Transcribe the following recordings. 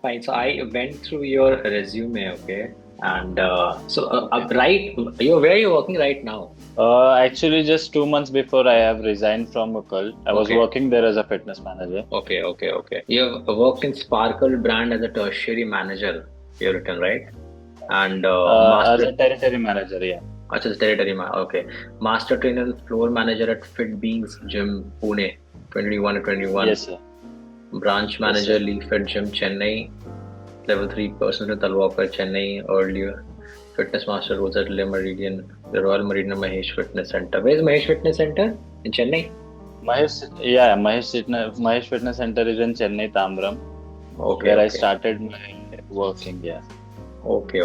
Fine. So I went through your resume, okay, and right, where are you working right now? Actually, just 2 months before I have resigned from a cult, I was Okay, working there as a fitness manager. okay. You've worked in Sparkle brand as a tertiary manager. You've written right, and As master. a territory manager, yeah. Achha, territory. Okay, master trainer and floor manager at Fit Beings Gym, Pune, 2021 and 21. Yes, sir. Branch Yes, manager, sir. Lee Fit Gym, Chennai. Level 3 person at Talwalkar, Chennai earlier. Fitness master was at Le Meridian, the Royal Meridian Mahesh Fitness Center. Where is Mahesh Fitness Center? In Chennai? Mahesh Fitness Center is in Chennai, Tambram, Okay, where I okay. started my working. Yeah. Okay.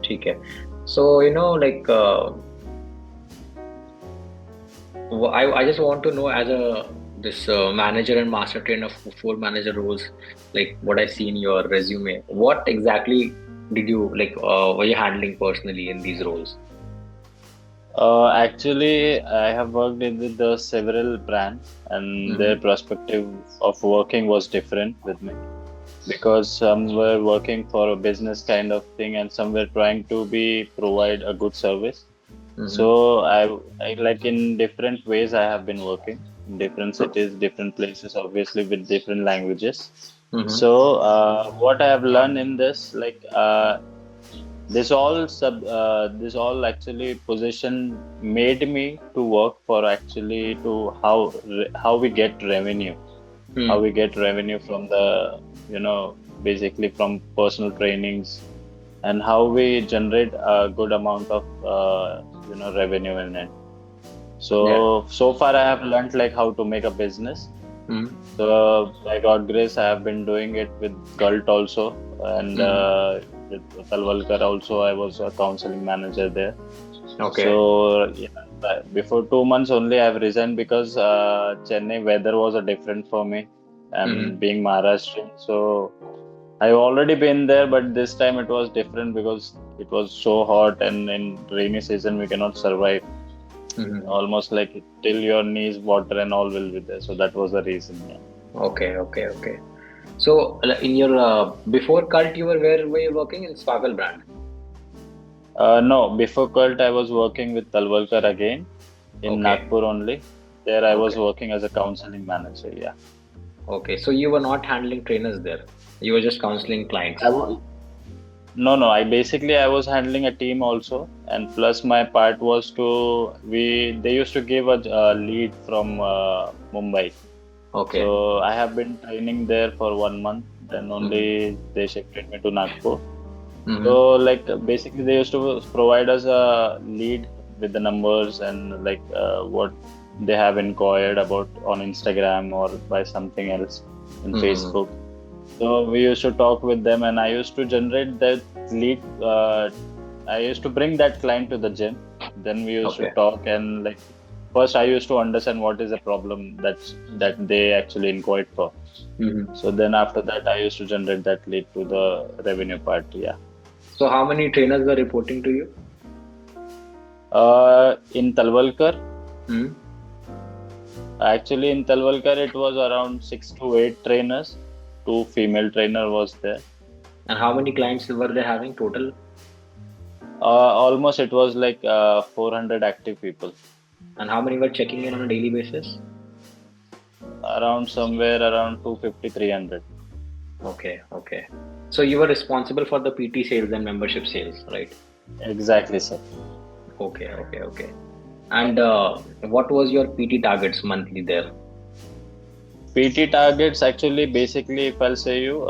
ठीक है. So, I just want to know as a this manager and master trainer four manager roles, like what I see in your resume. What exactly did you were you handling personally in these roles? Actually, I have worked in the several brands, and their Mm-hmm. perspective of working was different with me because some were working for a business kind of thing, and some were trying to be provide a good service. Mm-hmm. So I like in different ways I have been working in different So, cities, different places, obviously with different languages. mm-hmm. So what I have learned in this, like this all actually position made me to work for actually to how we get revenue, how we Hmm. get revenue from the basically from personal trainings and how we generate a good amount of revenue in it. Yeah. So far I have learned like how to make a business. Mm-hmm. So by God grace, I have been doing it with Gult also, and Mm-hmm. with Talwalkar also. I was a counseling manager there. Okay. So yeah, before 2 months only, I've resigned because Chennai weather was a different for me, and Mm-hmm. being Maharashtrian. So I've already been there, but this time it was different because it was so hot, and in rainy season we cannot survive. Mm-hmm. Almost like till your knees, water and all will be there. So that was the reason. Yeah. Okay. So in your before cult, where were you working in Sparkle brand? No, before Cult, I was working with Talwalkar again in Okay. Nagpur only. There, I was Okay. working as a counseling manager. Yeah. Okay. So you were not handling trainers there. You were just counseling clients. I was no. I was handling a team also, and plus my part was to we. They used to give a lead from Mumbai, Okay. so I have been training there for 1 month. Then Mm-hmm. only they shifted me to Nagpur. Mm-hmm. So like basically they used to provide us a lead with the numbers and like what they have inquired about on Instagram or by something else in Mm-hmm. Facebook. So we used to talk with them and I used to generate that lead. I used to bring that client to the gym. Then we used to Okay. talk and like first I used to understand what is the problem that they actually inquired for. Mm-hmm. So then after that I used to generate that lead to the revenue part. Yeah. So how many trainers were reporting to you? In Talwalkar, Hmm. actually in Talwalkar it was around 6 to 8 trainers. Two female trainer was there. And how many clients were they having total? Almost it was like 400 active people. And how many were checking in on a daily basis? Around somewhere around 250, 300. Okay, okay. So you were responsible for the PT sales and membership sales, right? Exactly, sir. Okay, okay, okay. And what was your PT targets monthly there? PT targets actually, basically, if I'll say you,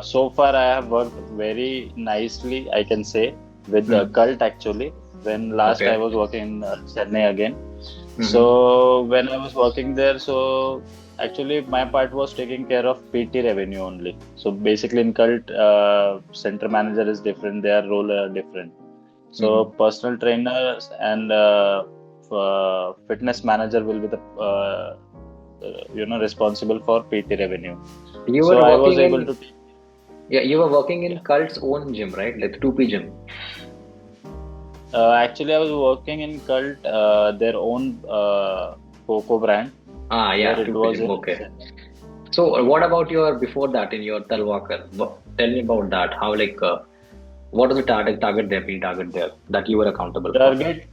so far I have worked very nicely, I can say, with the Hmm. cult actually. When last I Okay. was working in Chennai again. Mm-hmm. So when I was working there, so actually my part was taking care of PT revenue only. So basically in cult, center manager is different, their role are different. So Mm-hmm. personal trainers and fitness manager will be the responsible for PT revenue. You So were I was working able in to take, Yeah, you were working in yeah. Cult's own gym, right? Like the 2P gym. Actually, I was working in Cult, their own Coco brand, Ah, where yeah, it 2P was gym. in Okay. Chennai. So, what about your before that in your Talwakar? Tell me about that. How what was the target there that you were accountable for? Target,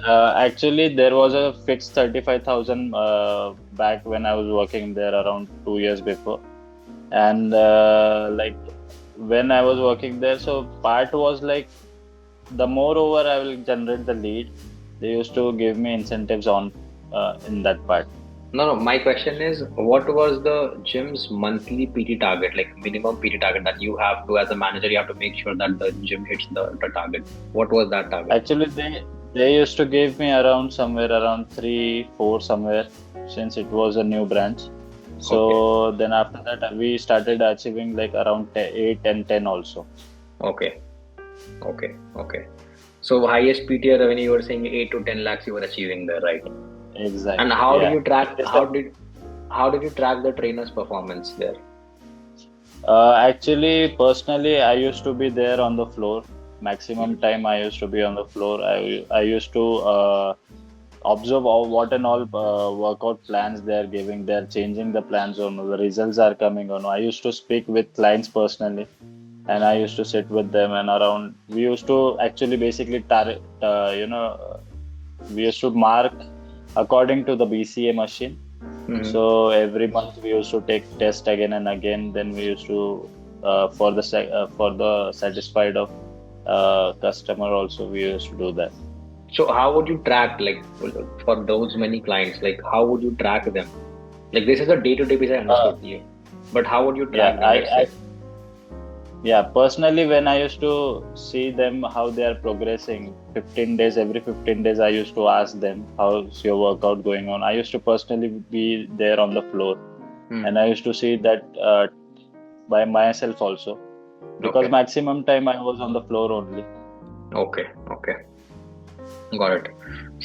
actually, there was a fixed 35,000 back when I was working there around 2 years before. And when I was working there, so part was like the moreover I will generate the lead, they used to give me incentives on in that part. No, no. My question is, what was the gym's monthly PT target, like minimum PT target that you have to, as a manager, you have to make sure that the gym hits the target. What was that target? Actually, they used to give me around somewhere around 3, 4 somewhere since it was a new branch. Okay, So then after that we started achieving like around 8 and 10 also. okay, okay, okay. So highest PTR revenue, you were saying 8 to 10 lakhs you were achieving there, right? And Exactly. how do Yeah. you track? It is the How did you track the trainer's performance there? actually personally I used to be there on the floor. Maximum Mhm. time I used to be on the floor. I used to observe all, what and all workout plans they're giving. They're changing the plans or no, the results are coming or no. I used to speak with clients personally, and I used to sit with them and around. We used to actually basically we used to mark according to the BCA machine. Mhm. So every month we used to take test again and again. Then we used to for the satisfied of customer also we used to do that. So how would you track, like, for those many clients? Like, how would you track them? Like, this is a day-to-day basis, I Uh, understood you, but how would you yeah, track them? Let's say. yeah, personally, when I used to see them how they are progressing, 15 days, every 15 days, I used to ask them, how's your workout going on? I used to personally be there on the floor, and I Hmm. used to see that by myself also, because Okay. maximum time I was on the floor only. Okay. Okay. Got it.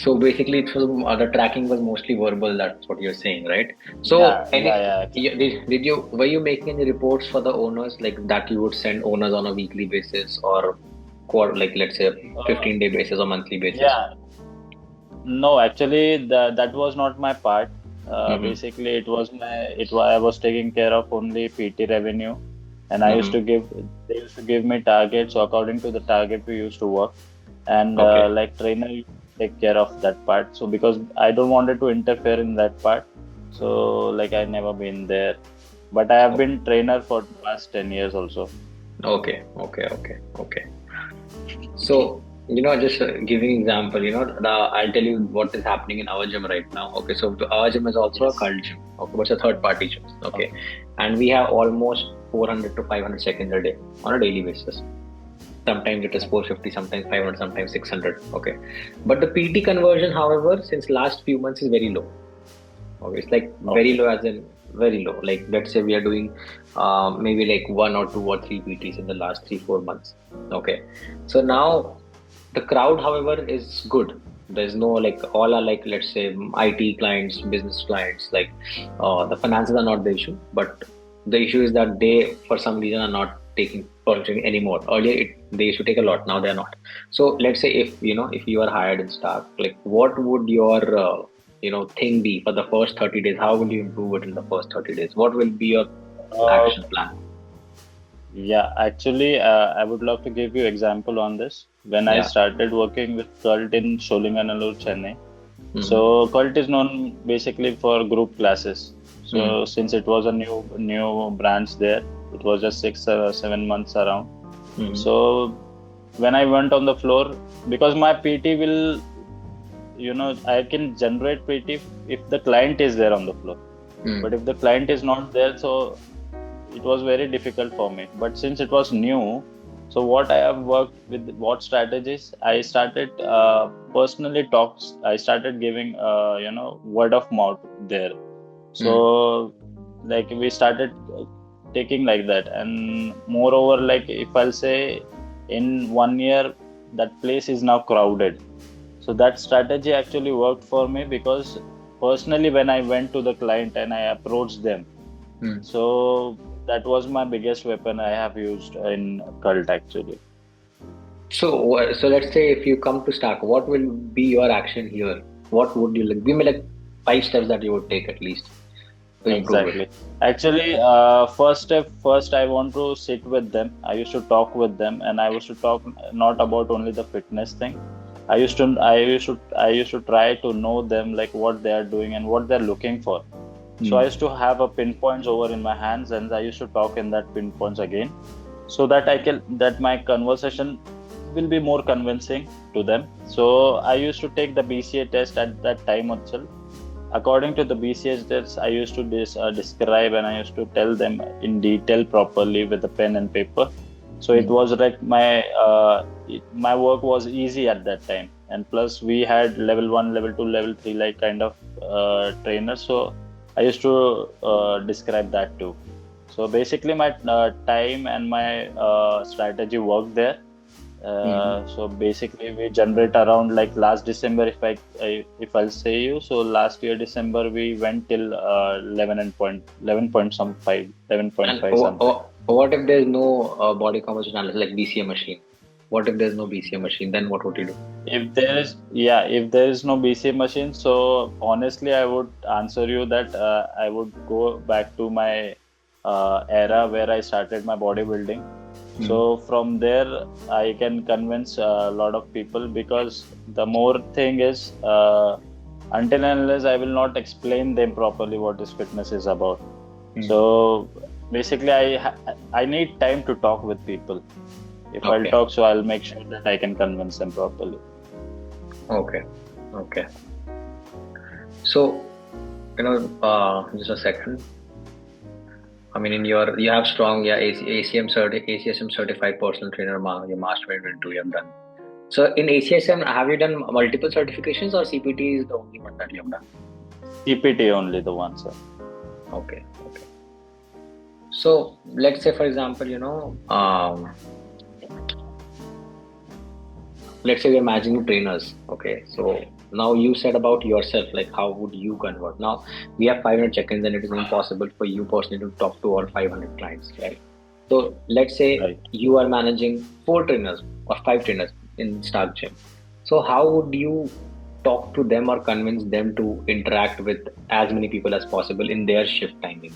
So basically, it was the tracking was mostly verbal. That's what you're saying, right? So, Yeah, yeah, yeah, exactly. did you were you making any reports for the owners, like that you would send owners on a weekly basis or quarter, like let's say Uh, 15-day basis or monthly basis? yeah, no, actually, that was not my part. Mm-hmm. Basically, I was taking care of only PT revenue, and Mm-hmm. they used to give me targets. So according to the target, we used to work, and Okay. like trainer used to take care of that part. So because I don't wanted to interfere in that part, so like I never been there, but I have Okay. been trainer for the past 10 years also. Okay. Okay. Okay. Okay. So, just giving example, I'll tell you what is happening in our gym right now. Okay, so our gym is also a Yes. cult gym. Okay, but it's a third party gym. Okay, Okay. and we have almost 400 to 500 seconds a day on a daily basis. Sometimes it is 450, sometimes 500, sometimes 600. Okay, but the PT conversion, however, since last few months is very low. Okay, it's like very Okay. low, as in very low. Like let's say we are doing maybe like one or two or three PTs in the last 3 4 months. Okay, so Okay. now the crowd, however, is good. There's no, like, all are like, let's say, IT clients, business clients. Like the finances are not the issue, but the issue is that they, for some reason, are not taking purchasing anymore. Earlier, they used to take a lot. Now they're not. So let's say if you are hired in staff, like what would your thing be for the first 30 days? How will you improve it in the first 30 days? What will be your Uh, action plan? Yeah, actually, I would love to give you example on this. When I Yeah. started working with Cult in Sholinganallur, Chennai, Mm-hmm. so Cult is known basically for group classes. Hmm. So since it was a new branch there, it was just 6 7 months around. Hmm. So when I went on the floor, because my PT will, I can generate PT if the client is there on the floor. Hmm. But if the client is not there, so it was very difficult for me. But since it was new, so what I have worked with, what strategies I started, personally talks. I started giving, word of mouth there. Hmm. So like we started taking like that, and moreover, like if I'll say in 1 year, that place is now crowded. So that strategy actually worked for me because personally, when I went to the client and I approached them, Hmm. so that was my biggest weapon I have used in cult actually. So let's say if you come to Stack, what will be your action here? What would you like? Give me like 5 steps that you would take at least to improve it. Exactly. Actually, first step, first I want to sit with them. I used to talk with them, and I used to talk not about only the fitness thing. I used to try to know them, like what they are doing and what they're looking for. So I Hmm. used to have a pinpoints over in my hands, and I used to talk in that pinpoints again, so that that my conversation will be more convincing to them. So I used to take the BCA test at that time itself. According to the BCA test, I used to describe and I used to tell them in detail properly with a pen and paper. So it Hmm. was like my work was easy at that time, and plus we had level one, level two, level three like kind of trainers. So I used to describe that too. So basically, my time and my strategy worked there. Hmm. So basically, we generate around like last December. If I'll say you, so last year December we went till 11 point some five, eleven point And five something. what if there's no body composition analysis like BCA machine? What if there's no BCA machine? Then what would you do? If there is no BCA machine, so honestly, I would answer you that I would go back to my era where I started my bodybuilding. Hmm. So from there, I can convince a lot of people because the more thing is, until and unless I will not explain them properly what this fitness is about. Hmm. So basically, I need time to talk with people. If I'll Okay. talk, so I'll make sure that I can convince them properly. Okay. Okay. So just a second. I mean, you have strong, yeah, ACM certified personal trainer, your master 2022 you have done. So in ACSM, have you done multiple certifications or CPT is the only one that you have done? CPT only the one, sir. Okay, okay. So let's say, for example, let's say we're managing trainers. Okay, so now you said about yourself, like how would you convert? Now we have 500 check-ins, and it is impossible for you personally to talk to all 500 clients, right? So let's say Right. you are managing 4 trainers or 5 trainers in Stark Gym. So how would you talk to them or convince them to interact with as many people as possible in their shift timing?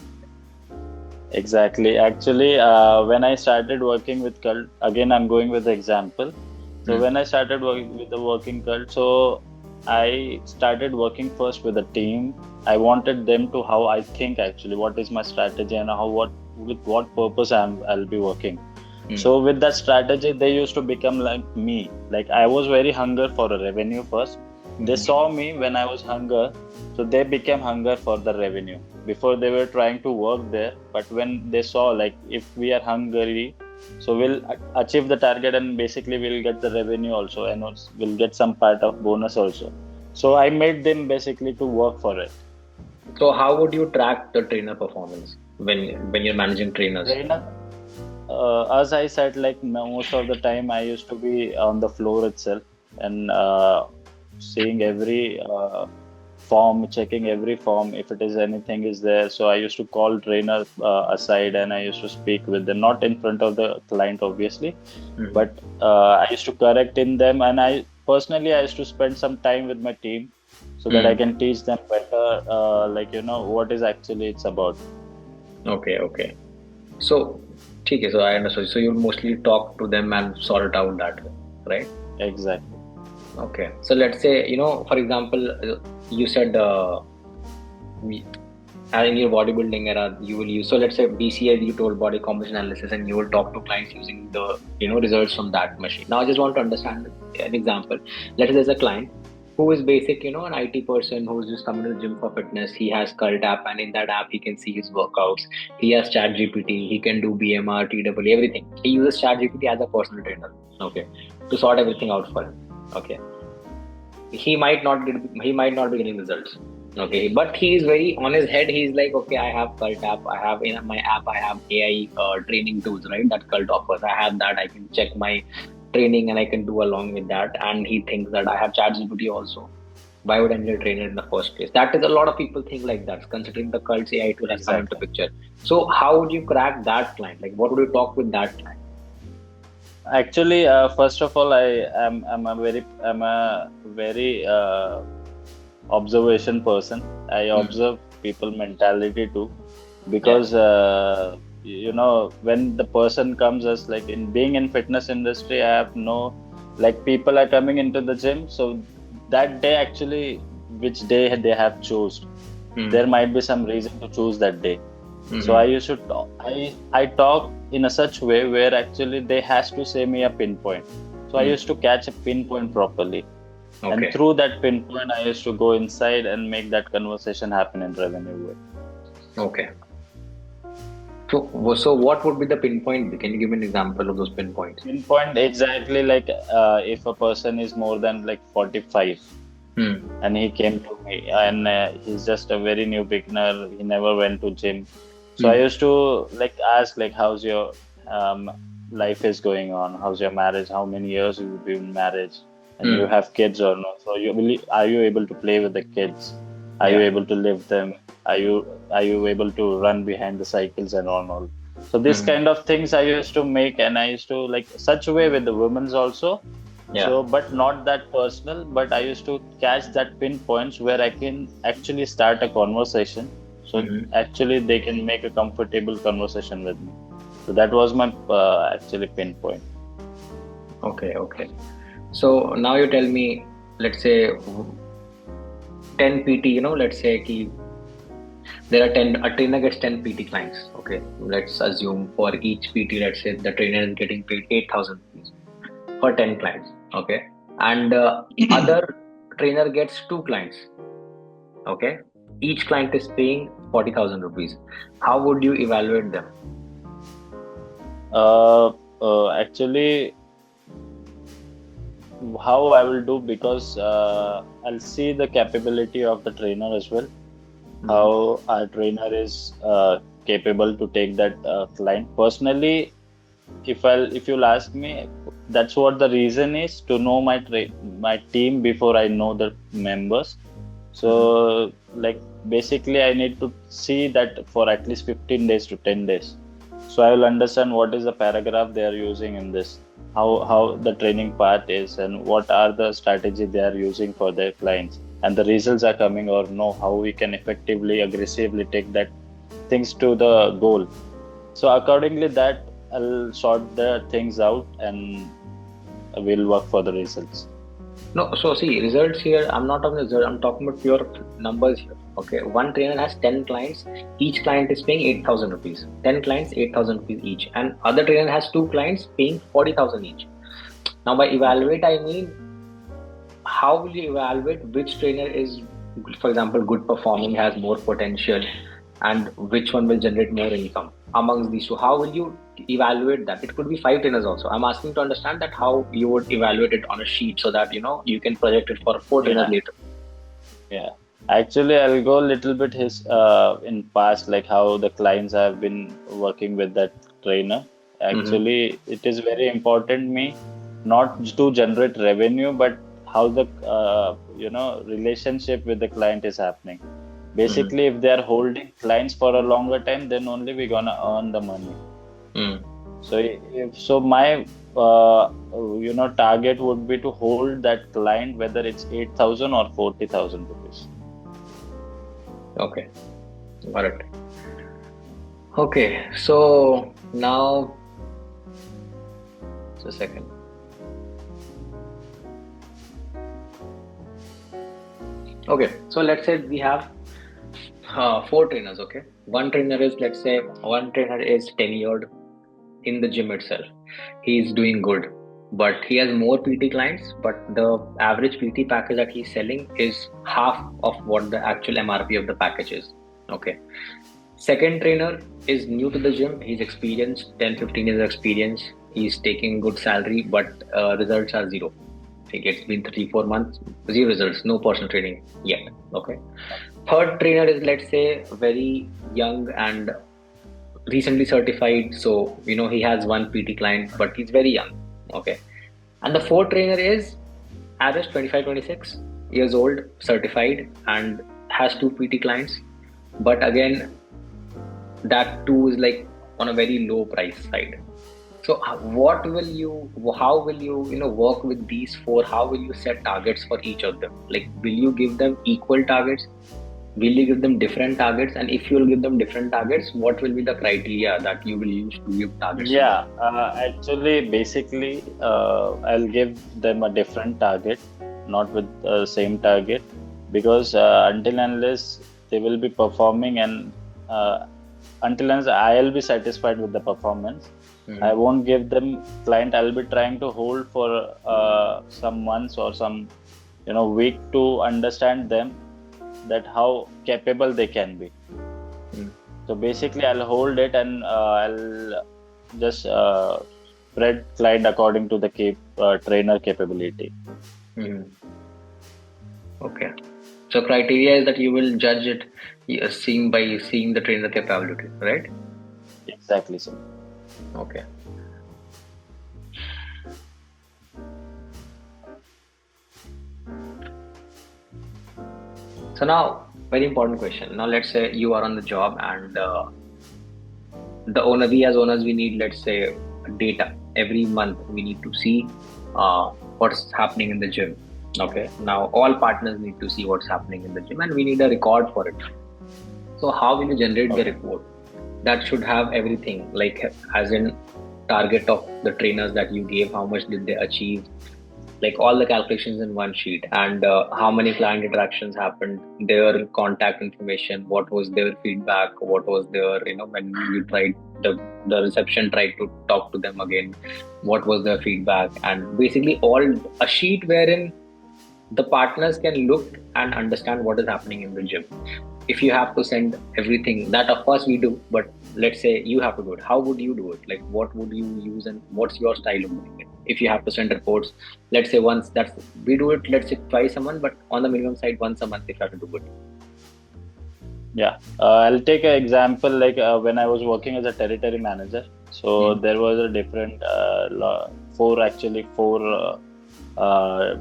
Exactly. Actually, when I started working with cult, again, I'm going with the example. So Hmm. when I started working with the working cult, so I started working first with a team. I wanted them to how I think actually, what is my strategy and how what with what purpose I'll be working. Hmm. So with that strategy, they used to become like me. Like I was very hunger for a revenue first. They Hmm. saw me when I was hunger, so they became hunger for the revenue. Before they were trying to work there, but when they saw like if we are hungry, so we'll achieve the target and basically we'll get the revenue also, and we'll get some part of bonus also. So I made them basically to work for it. So how would you track the trainer performance when you're managing trainers? Trainer, as I said, like most of the time, I used to be on the floor itself and seeing every form, checking every form if it is anything is there. So I used to call trainer aside and I used to speak with them, not in front of the client, obviously, Hmm. but I used to correct in them. And I personally, I used to spend some time with my team so that I Hmm. can teach them better, like what is actually it's about. Okay, okay. So, okay, so I understood. So you mostly talk to them and sort it out that way, right? Exactly. Okay. So let's say, for example, you said in your bodybuilding era, you will use, so let's say BCA, you told body composition analysis, and you will talk to clients using the results from that machine. Now I just want to understand an example. Let's say there's a client who is basic, an IT person who's just coming to the gym for fitness. He has Cult app, and in that app he can see his workouts. He has Chat GPT. He can do BMR, TW, everything. He uses Chat GPT as a personal trainer. Okay, to sort everything out for him. Okay, he might not be getting results. Okay, but he is very on his head. He's like, okay, I have Cult app. I have in my app, I have AI training tools, right? That Cult offers. I have that. I can check my training and I can do along with that. And he thinks that I have ChatGPT also. Why would I need a trainer in the first place? That is, a lot of people think like that, considering the Cult's AI tool has come into Exactly. picture. So how would you crack that client? Like, what would you talk with that client? Actually, first of all, I'm a very observation person. I Hmm. observe people mentality too, Yeah. because when the person comes as like in being in fitness industry, I have no, like, people are coming into the gym, so that day actually, which day they have chosen, there Hmm. might be some reason to choose that day. So I Hmm. used to talk, I talk in a such way where actually they has to say me a pinpoint. So I Hmm. used to catch a pinpoint properly, and Okay. through that pinpoint, I used to go inside and make that conversation happen in revenue way. Okay. So what would be the pinpoint? Can you give me an example of those pinpoints? Pinpoint exactly, like, if a person is more than like 45 Hmm. and he came to me, and he's just a very new beginner, he never went to gym. So I Hmm. used to like ask, like, how's your life is going on, how's your marriage, how many years you've been married, and you Hmm. have kids or not. So are you able to play with the kids, are you Yeah. able to live them, are you able to run behind the cycles and all. So this Hmm. kind of things I used to make, and I used to like such a way with the women's also. Yeah. So, but not that personal, but I used to catch that pinpoints where I can actually start a conversation. So Hmm. actually they can make a comfortable conversation with me. So that was my actually pinpoint. Okay. Okay. So now you tell me, let's say 10 PT, let's say there are 10, a trainer gets 10 PT clients. Okay. Let's assume for each PT, let's say the trainer is getting paid 8,000 rupees for 10 clients. Okay. And other trainer gets two clients. Okay. Each client is paying 40,000 rupees. How would you evaluate them? Actually, how I will do, because I'll see the capability of the trainer as well. Hmm. How our trainer is capable to take that client. Personally, if you'll ask me, that's what the reason is, to know my team before I know the members. Hmm. So like basically I need to see that for at least 15 days to 10 days. So I will understand what is the paragraph they are using in this, how the training part is, and what are the strategy they are using for their clients, and the results are coming or no, how we can effectively aggressively take that things to the goal. So accordingly that I'll sort the things out, and we'll work for the results. No, so see, results here, I'm not talking results, I'm talking about pure numbers here. Okay, one trainer has 10 clients, each client is paying 8,000 rupees. 10 clients, 8,000 rupees each. And other trainer has two clients paying 40,000 each. Now, by Okay. evaluate, I mean, how will you evaluate which trainer is, for example, good performing, has more potential, and which one will generate more income amongst these two? How will you evaluate that? It could be five trainers also. I'm asking to understand that how you would evaluate it on a sheet so that you can project it for four trainers Yeah. later. Yeah, actually, I'll go a little bit his in past, like how the clients have been working with that trainer. Mm-hmm. Actually, it is very important me not to generate revenue, but how the relationship with the client is happening. Mm-hmm. Basically, if they are holding clients for a longer time, then only we're gonna earn the money. Mm. So if so, my target would be to hold that client, whether it's 8,000 or 40,000 rupees. Okay, got it. Okay, so now just a second. Okay, so let's say we have Four trainers, okay. One trainer is, let's say, one trainer is tenured in the gym itself. He's doing good, but he has more PT clients. But the average PT package that he's selling is half of what the actual MRP of the package is. Okay. Second trainer is new to the gym. He's experienced 10, 15 years of experience. He's taking good salary, but results are zero. Like it's been 3, 4 months, zero results, no personal training yet. Okay. Third trainer is, let's say, very young and recently certified. So, he has one PT client, but he's very young. Okay. And the fourth trainer is average 25, 26 years old, certified, and has two PT clients. But again, that too is like on a very low price side. So how will you, work with these four? How will you set targets for each of them? Like, will you give them equal targets? Will you give them different targets? And if you will give them different targets, what will be the criteria that you will use to give targets to them? Yeah, actually, basically, I'll give them a different target, not with the same target, because until unless they will be performing and until unless I'll be satisfied with the performance, I Mm-hmm. won't give them client. I'll be trying to hold for some months or some week to understand them that how capable they can be. So basically, I'll hold it and I'll just spread client according to the trainer capability. Mm-hmm. Okay. So criteria is that you will judge it seeing by seeing the trainer capability, right? Exactly, sir. Okay. So now, very important question. Now, let's say you are on the job and we as owners, we need, let's say, data. Every month, we need to see what's happening in the gym. Okay. Now, all partners need to see what's happening in the gym and we need a record for it. So, how will you generate the Okay. report? That should have everything, like as in target of the trainers that you gave, how much did they achieve, like all the calculations in one sheet, and how many client interactions happened, their contact information, what was their feedback, what was their, when you tried, the reception tried to talk to them again, what was their feedback, and basically all a sheet wherein the partners can look and understand what is happening in the gym. If you have to send everything, that of course we do, but let's say you have to do it, how would you do it? Like, what would you use and what's your style of doing it? If you have to send reports, let's say once, that's we do it, let's say twice a month, but on the minimum side once a month if you have to do it. Yeah, I'll take an example like when I was working as a territory manager. So Hmm. there was a different four uh,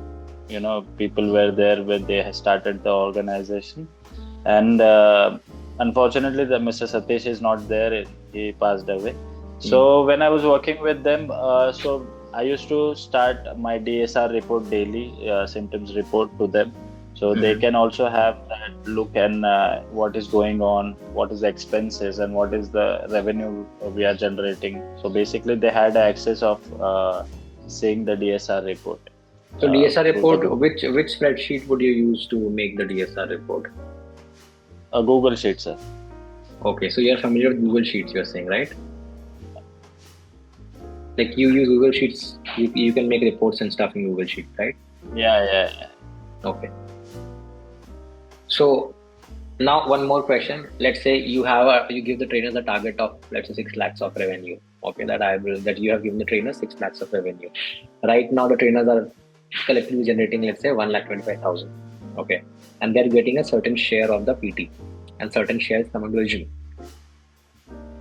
people were there when they started the organization, and unfortunately, the Mr. Satish is not there. He passed away. Hmm. So when I was working with them, so I used to start my DSR report daily, symptoms report to them, so they Hmm. can also have that look and what is going on, what is the expenses, and what is the revenue we are generating. So basically, they had access of seeing the DSR report So DSR through the report, which spreadsheet would you use to make the DSR report? Google Sheet, sir. Okay, so you're familiar with Google Sheets, you're saying, right? Like you use Google Sheets, you can make reports and stuff in Google Sheets, right? Yeah, yeah, yeah. Okay. So now one more question. Let's say you give the trainers a target of, let's say, 6 lakhs of revenue. Okay, that you have given the trainers 6 lakhs of revenue. Right now the trainers are collectively generating, let's say, 1,25,000. Okay, and they're getting a certain share of the PT, and certain shares coming to the gym.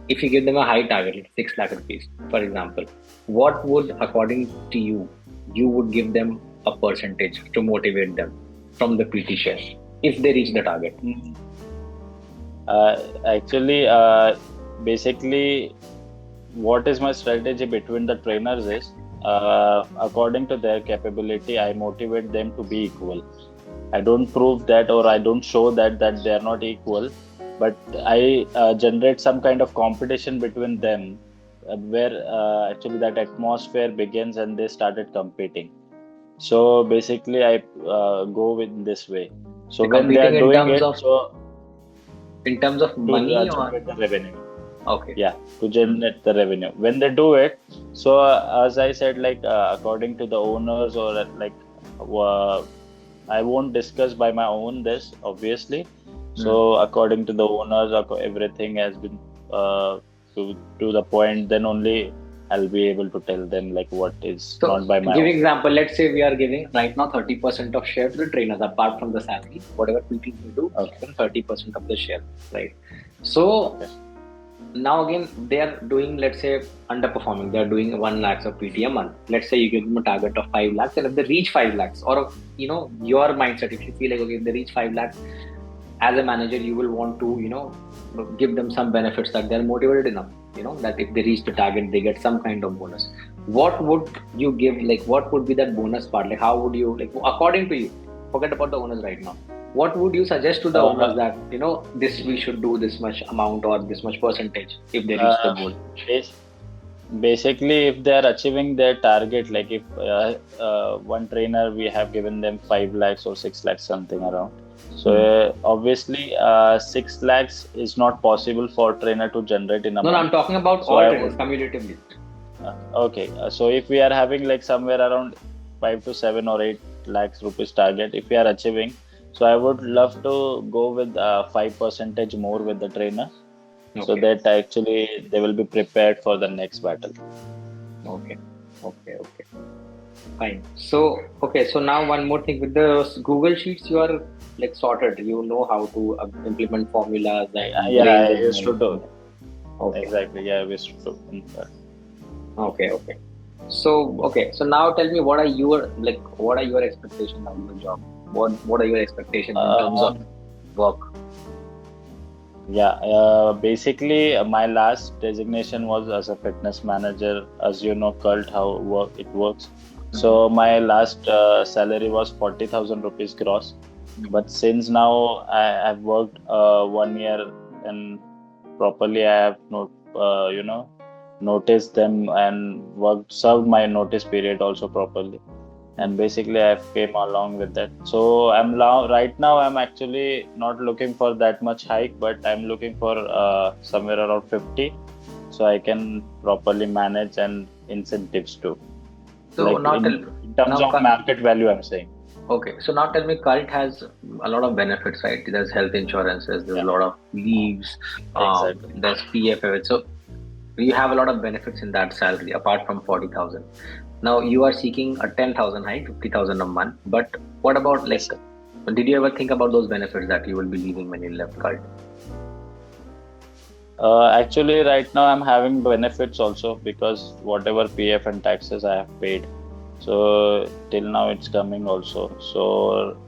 If you give them a high target, like 6 lakh rupees, for example, what would, according to you, you would give them a percentage to motivate them from the PT share if they reach the target? Mm. Actually, basically, what is my strategy between the trainers is according to their capability, I motivate them to be equal. I don't prove that or I don't show that they are not equal, but I generate some kind of competition between them where actually that atmosphere begins and they started competing. So basically, I go with this way. So They're when they are competing in doing terms it, of so In terms of to money or generate the revenue. okay. Yeah, to generate the revenue. When they do it, so as I said, like according to the owners or like uh, I won't discuss by my own this obviously. Hmm. So according to the owners, everything has been to the point. Then only I'll be able to tell them like what is So, not by my giving own. example, let's say we are giving right now 30% of share to the trainers apart from the salary. Whatever PT we do, we give Okay. them 30% of the share, right? So Okay. now again they are doing, let's say, underperforming. They are doing 1 lakhs of PT a month. Let's say you give them a target of 5 lakhs, and if they reach 5 lakhs, or your mindset, if you feel like okay, if they reach 5 lakhs, as a manager you will want to give them some benefits that they're motivated enough, that if they reach the target they get some kind of bonus. What would you give, like what would be that bonus part, like how would you, like according to you, forget about the owners right now, what would you suggest to the owners Uh, that this we should do this much amount or this much percentage if they reach the uh, goal? bas- Basically, if they are achieving their target, like if one trainer we have given them 5 lakhs or 6 lakhs something around. So Hmm. obviously, 6 lakhs is not possible for trainer to generate in a No, no, month. I'm talking about So all I trainers would cumulatively. okay. So if we are having like somewhere around 5 to 7 or 8 lakhs rupees target, if we are achieving, so I would love to go with 5% more with the trainer, so Okay. that actually they will be prepared for the next battle. Okay. Okay. Okay. Fine. So, okay. So now one more thing with the Google Sheets, you are like sorted. You know how to implement formulas and Yeah, I ranges and used to everything. do Okay. exactly. Yeah, I used to do that. Okay. Okay. So, okay. So now tell me, what are your expectations of the job? What are your expectations in terms of Um, work? yeah, basically, my last designation was as a fitness manager. As you know, cult how it works. Hmm. So my last salary was 40,000 rupees gross. Hmm. But since now I've worked 1 year and properly, I have noticed them and worked served my notice period also properly, Hmm. and basically I came along with that. So I'm now right now I'm actually not looking for that much hike, but I'm looking for somewhere around 50, so I can properly manage and incentives too, So like now in terms now, of market value I'm saying. okay. So now tell me, Cult has a lot of benefits, right? There's health insurances, there's a Yeah, lot of leaves, exactly. there's PF. So you have a lot of benefits in that salary apart from 40,000. Now you are seeking a 10,000 hike, 50,000 a month. But what about, Yes, like, sir. did you ever think about those benefits that you will be leaving when you left Cult? Actually, right now I'm having benefits also because whatever PF and taxes I have paid. So till now it's coming also. So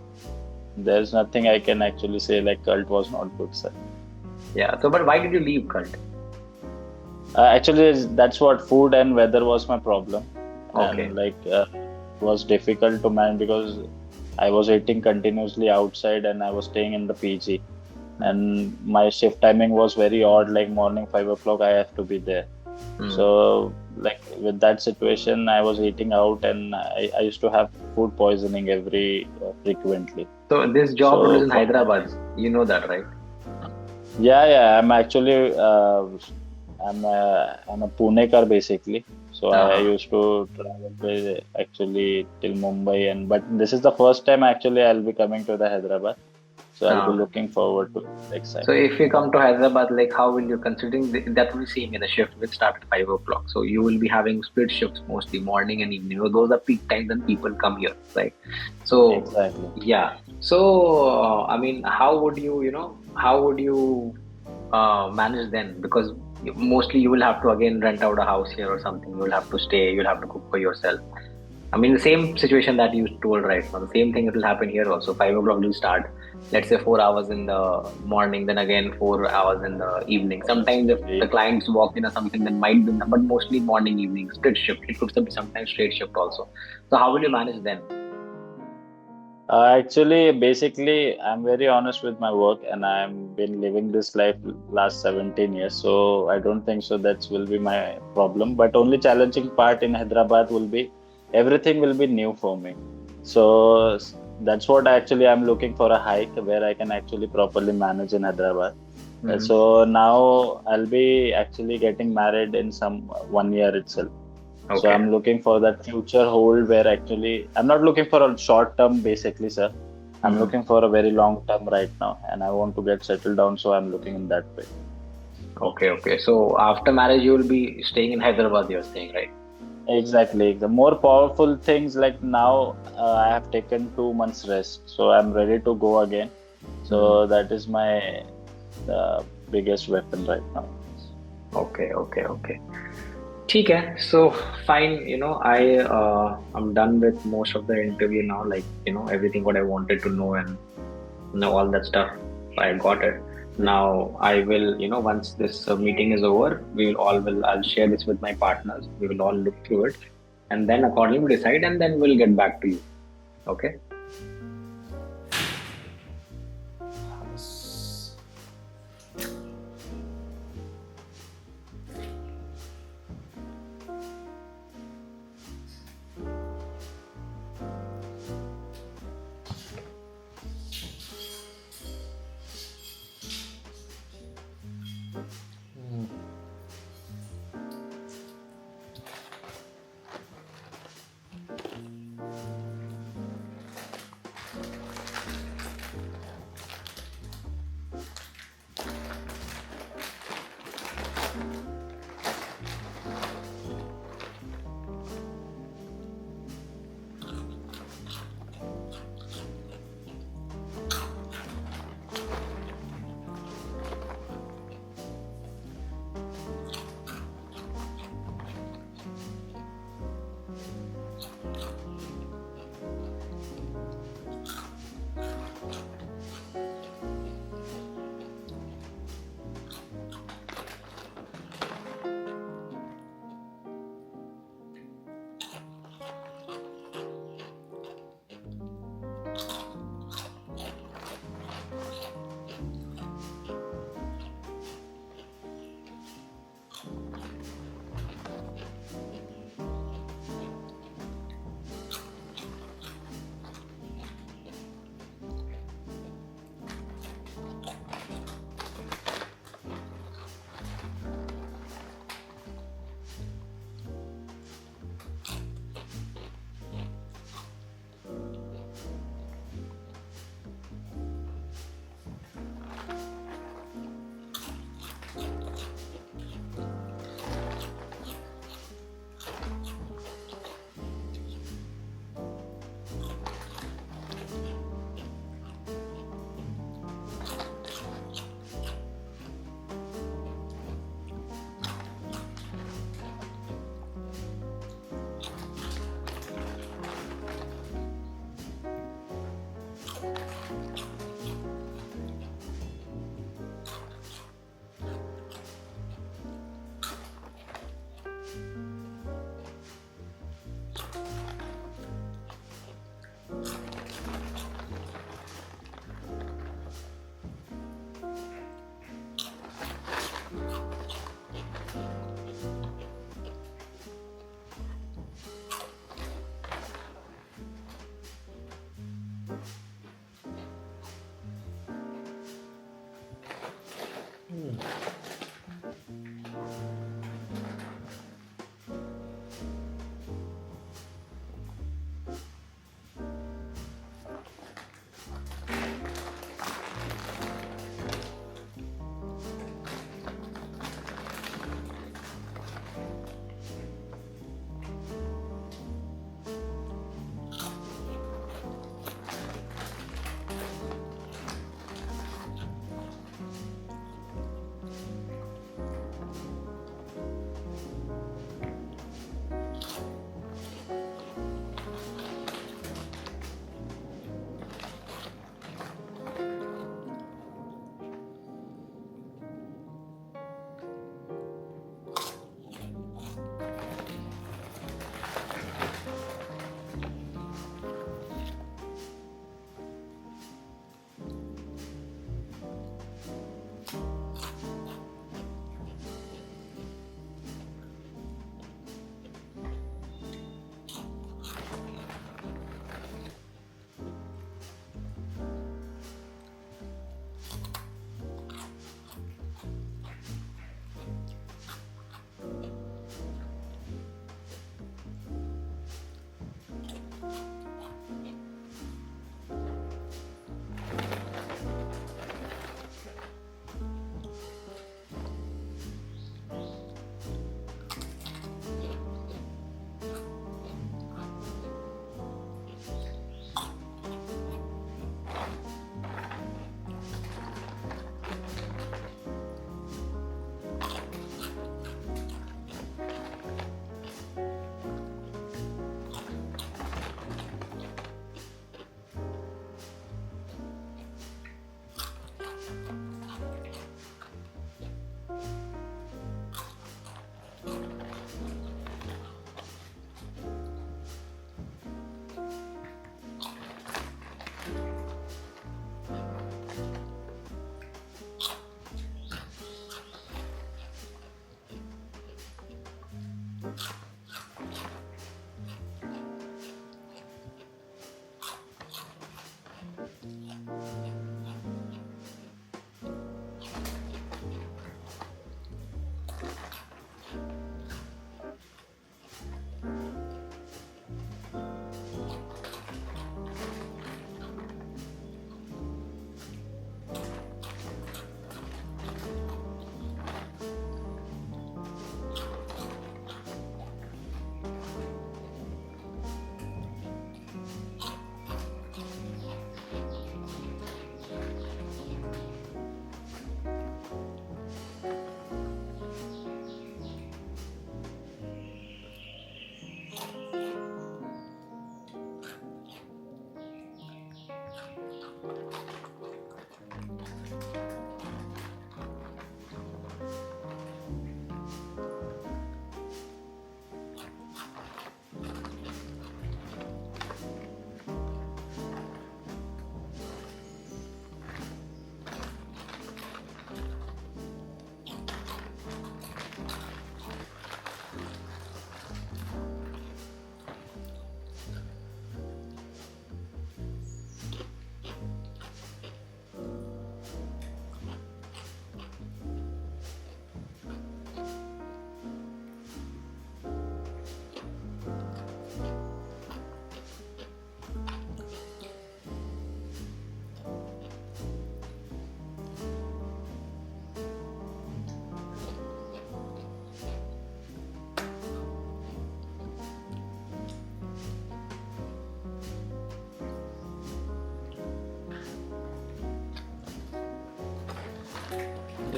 there's nothing I can actually say like cult was not good, sir. Yeah. So, but why did you leave Cult? Actually, that's what food and weather was my problem, Okay. and like was difficult to manage because I was eating continuously outside and I was staying in the PG, Hmm. and my shift timing was very odd. Like morning 5 o'clock, I have to be there. Hmm. So like with that situation, I was eating out and I used to have food poisoning every frequently. So this job role is So in for that Hyderabad. reason, You know that, right? yeah, yeah, I'm actually I'm a Punekar basically. So I Uh-huh. used to travel actually till Mumbai, and but this is the first time actually I'll be coming to the Hyderabad. So I'll be Uh-huh. looking forward to it next time. So if you come to Hyderabad, like how will you, considering that will be same, the shift will start at 5 o'clock. So you will be having split shifts mostly morning and evening. So those are peak times when people come here, right? So Exactly. yeah. So I mean, how would you manage then? Because mostly you will have to again rent out a house here or something. You will have to stay. You'll have to cook for yourself. I mean, the same situation that you told right now, the same thing it will happen here also. 5 o'clock will start. Let's say 4 hours in the morning, then again 4 hours in the evening. Sometimes if the Obviously, clients walk in or something, then might be, but mostly morning, evening, split shift. It could be sometimes straight shift also. So how will you manage then? actually, basically, I'm very honest with my work, and I've been living this life last 17 years. So I don't think so that will be my problem. But only challenging part in Hyderabad will be everything will be new for me. So that's what actually I'm looking for a hike where I can actually properly manage in Hyderabad. Mm-hmm. So now I'll be actually getting married in some 1 year itself. So Okay. I'm looking for that future hold where actually I'm not looking for a short term basically, sir. I'm Mm-hmm. looking for a very long term right now, and I want to get settled down. So I'm looking in that way. Okay, okay. So after marriage, you will be staying in Hyderabad, you're saying, right? Exactly. The more powerful things like now, I have taken 2 months rest, so I'm ready to go again. So Mm-hmm. that is my biggest weapon right now. Okay, okay, okay. ठीक है. So fine, I'm done with most of the interview now. Like, everything what I wanted to know and all that stuff. I got it. Now I will, once this meeting is over, I'll share this with my partners. We will all look through it, and then accordingly decide, and then we'll get back to you. Okay. Hummus.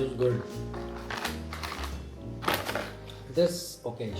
was good. This okay.